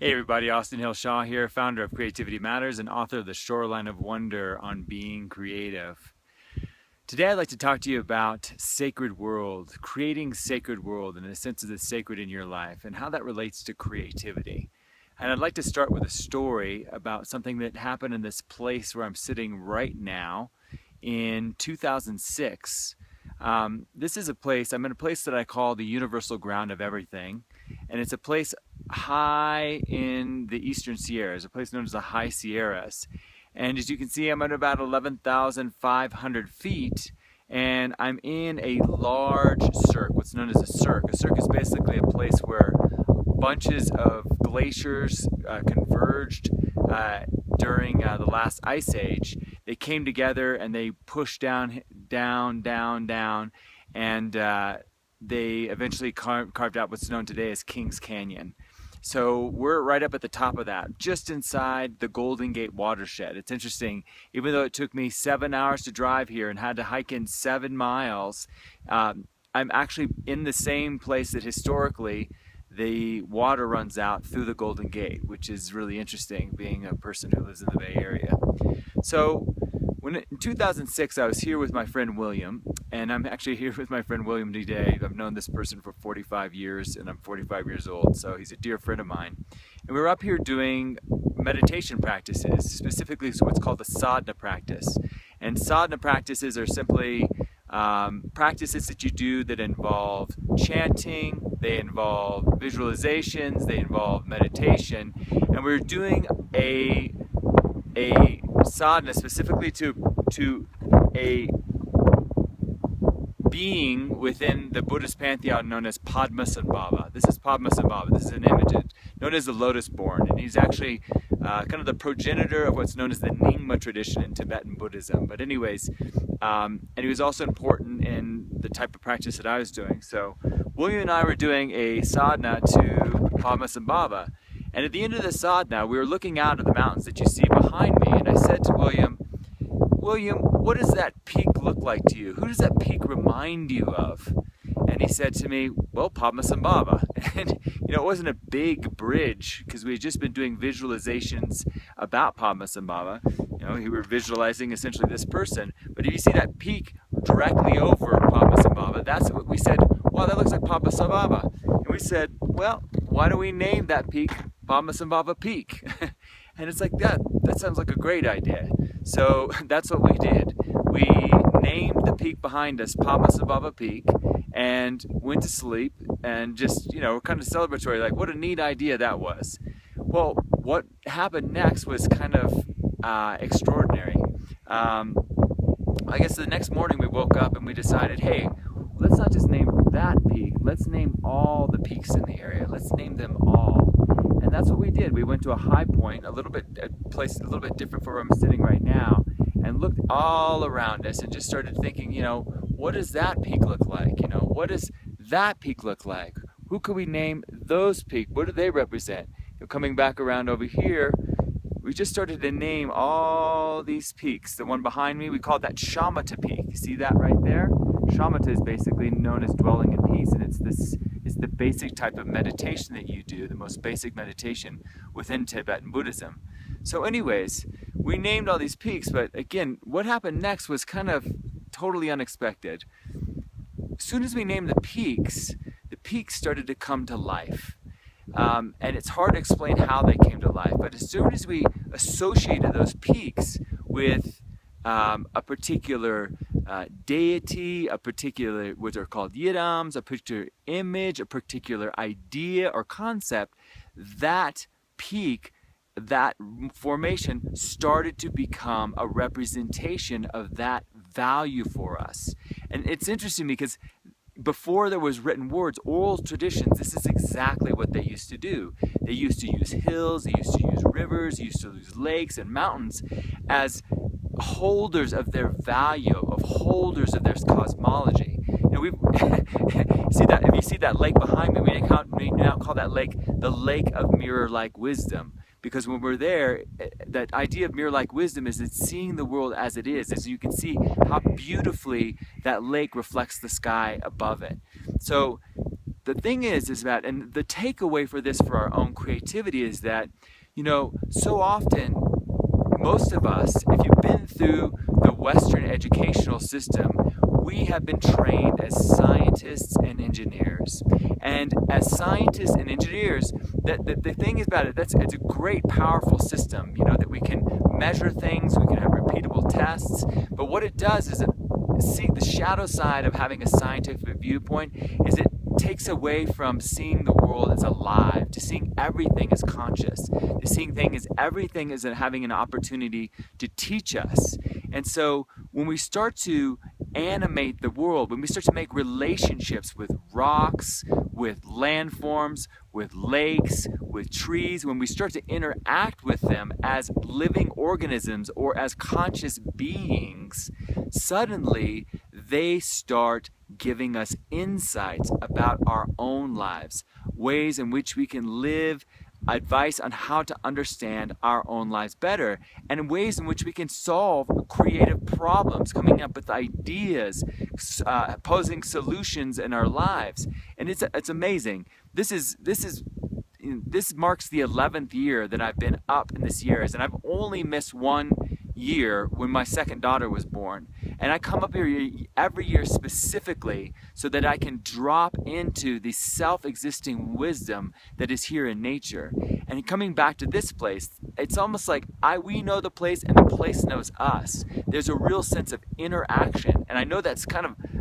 Hey everybody, Austin Hill Shaw here, founder of Creativity Matters and author of the Shoreline of Wonder on being creative. Today I'd like to talk to you about sacred world, creating sacred world and the sense of the sacred in your life and how that relates to creativity. And I'd like to start with a story about something that happened in this place where I'm sitting right now in 2006. This is a place, I'm in a place that I call the universal ground of everything. And it's a place high in the Eastern Sierras, a place known as the High Sierras. And as you can see, I'm at about 11,500 feet, and I'm in a large cirque, what's known as a cirque. A cirque is basically a place where bunches of glaciers converged during the last ice age. They came together and they pushed down, down, down, down, and they eventually carved out what's known today as Kings Canyon. So we're right up at the top of that, just inside the Golden Gate watershed. It's interesting, even though it took me 7 hours to drive here and had to hike in 7 miles, I'm actually in the same place that historically the water runs out through the Golden Gate, which is really interesting, being a person who lives in the Bay Area. So in 2006, I was here with my friend William, and I'm actually here with my friend William today. I've known this person for 45 years, and I'm 45 years old, so he's a dear friend of mine. And we were up here doing meditation practices, specifically what's called the sadhana practice. And sadhana practices are simply practices that you do that involve chanting, they involve visualizations, they involve meditation, and we're doing a sadhana specifically to a being within the Buddhist pantheon known as Padmasambhava. This is Padmasambhava. This is an image known as the lotus born, and he's actually kind of the progenitor of what's known as the Nyingma tradition in Tibetan Buddhism. But anyways, and he was also important in the type of practice that I was doing. So William and I were doing a sadhana to Padmasambhava. And at the end of the sadhana, we were looking out at the mountains that you see behind me, and I said to William, what does that peak look like to you? Who does that peak remind you of? And he said to me, well, Padmasambhava. And, it wasn't a big bridge because we had just been doing visualizations about Padmasambhava. We were visualizing essentially this person. But if you see that peak directly over Padmasambhava, that's what we said, wow, that looks like Padmasambhava. And we said, well, why don't we name that peak Padmasambhava Peak? And it's like, that sounds like a great idea. So that's what we did. We named the peak behind us Padmasambhava Peak and went to sleep and just, kind of celebratory, like what a neat idea that was. Well, what happened next was kind of extraordinary. I guess the next morning we woke up and we decided, hey, let's not just name that peak, let's name all the peaks in the area. Let's name them all. And that's what we did. We went to a high point, a place a little bit different from where I'm sitting right now, and looked all around us and just started thinking, what does that peak look like? What does that peak look like? Who could we name those peaks? What do they represent? Coming back around over here, we just started to name all these peaks. The one behind me, we called that Shamatha Peak. You see that right there? Shamatha is basically known as dwelling in peace, and it's the basic type of meditation that you do, the most basic meditation within Tibetan Buddhism. So anyways, we named all these peaks, but again, what happened next was kind of totally unexpected. As soon as we named the peaks started to come to life. And it's hard to explain how they came to life, but as soon as we associated those peaks with a particular deity, a particular, what are called yidams, a particular image, a particular idea or concept, that peak, that formation started to become a representation of that value for us. And it's interesting because before there was written words, oral traditions, this is exactly what they used to do. They used to use hills, they used to use rivers, they used to use lakes and mountains as holders of their value, of holders of their cosmology. We see that. If you see that lake behind me, we now call that lake the lake of mirror-like wisdom. Because when we're there, that idea of mirror-like wisdom is it's seeing the world as it is. As you can see how beautifully that lake reflects the sky above it. So the thing is that, and the takeaway for this for our own creativity is that, so often, most of us, if you've been through the Western educational system, we have been trained as scientists and engineers. And as scientists and engineers, the thing is about it, it's a great, powerful system, that we can measure things, we can have repeatable tests. But what it does is the shadow side of having a scientific viewpoint is it takes away from seeing the world as alive, to seeing everything as conscious, to seeing everything as having an opportunity to teach us. And so when we start to animate the world, when we start to make relationships with rocks, with landforms, with lakes, with trees, when we start to interact with them as living organisms or as conscious beings, suddenly they start giving us insights about our own lives, ways in which we can live, advice on how to understand our own lives better, and ways in which we can solve creative problems, coming up with ideas, posing solutions in our lives. And it's amazing. This marks the 11th year that I've been up in this years, and I've only missed one year when my second daughter was born. And I come up here every year specifically so that I can drop into the self-existing wisdom that is here in nature. And coming back to this place, it's almost like we know the place and the place knows us. There's a real sense of interaction. And I know that's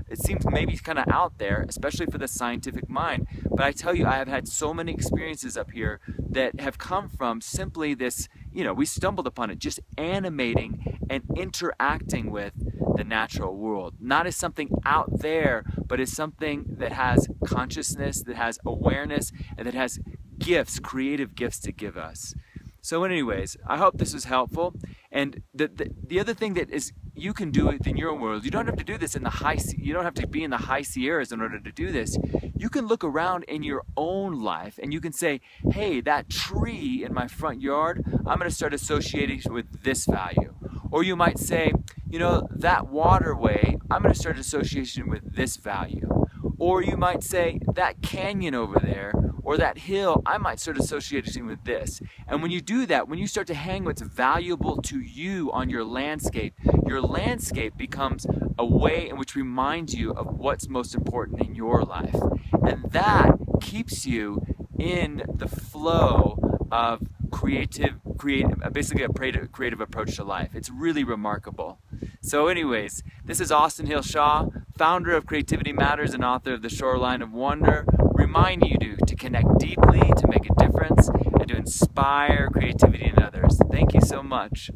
it seems maybe kind of out there, especially for the scientific mind. But I tell you, I have had so many experiences up here that have come from simply this, we stumbled upon it, just animating and interacting with the natural world. Not as something out there, but as something that has consciousness, that has awareness, and that has gifts, creative gifts to give us. So anyways, I hope this was helpful. And the other thing that is you can do it in your own world. You don't have to do this in you don't have to be in the high Sierras in order to do this. You can look around in your own life and you can say, hey, that tree in my front yard, I'm going to start associating with this value. Or you might say, that waterway, I'm going to start association with this value. Or you might say, that canyon over there, or that hill, I might start associating with this. And when you do that, when you start to hang what's valuable to you on your landscape becomes a way in which reminds you of what's most important in your life. And that keeps you in the flow of basically a creative approach to life. It's really remarkable. So anyways, this is Austin Hill Shaw, founder of Creativity Matters and author of the Shoreline of Wonder, reminding you to connect deeply, to make a difference, and to inspire creativity in others. Thank you so much.